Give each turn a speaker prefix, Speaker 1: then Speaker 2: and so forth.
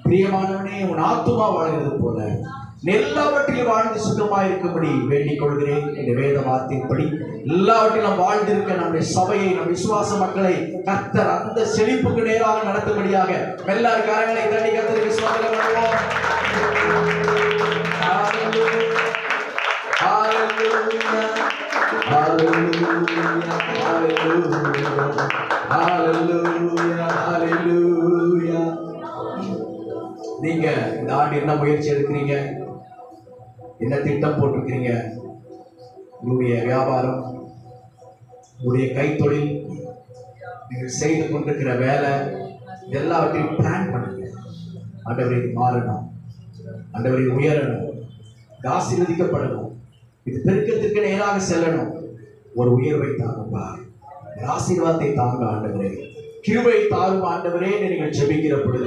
Speaker 1: பிரியமானவனே, உன் ஆத்துமா வாழ்கிறது போல எல்லாவற்றிலும் வாழ்ந்து சுகமாயிருக்கும்படி வேண்டிக் கொள்கிறேன். இந்த வேத வார்த்தையின்படி எல்லாவற்றிலும் வாழ்ந்திருக்க நம்முடைய சபையை, நம் விசுவாச மக்களை கர்த்தர் அந்த செழிப்புக்கு நேராக நடத்தும்படியாக எல்லார் காரங்களை தண்ணி கர்த்தர் விசுவாசம் பண்ணுவோம். நீங்க இந்த ஆண்டு என்ன முயற்சி எடுக்கிறீங்க? என்ன திட்டம் போட்டிருக்கிறீங்க? உங்களுடைய வியாபாரம், உங்களுடைய கைத்தொழில், நீங்கள் செய்து கொண்டிருக்கிற வேலை, எல்லாவற்றையும் பிளான் பண்ணுங்க. ஆண்டவரை மாறணும், ஆண்டவரை உயரணும், இது ஆசீர்வதிக்கப்படணும், இது பெருக்கத்திற்கு நேராக செல்லணும். ஒரு உயர்வை தாங்கும்பா, ஆசீர்வாதத்தை தாங்க ஆண்டவரே, கிருபை தாரும் ஆண்டவரே. நீங்கள் ஜெபிக்கிற பொழுது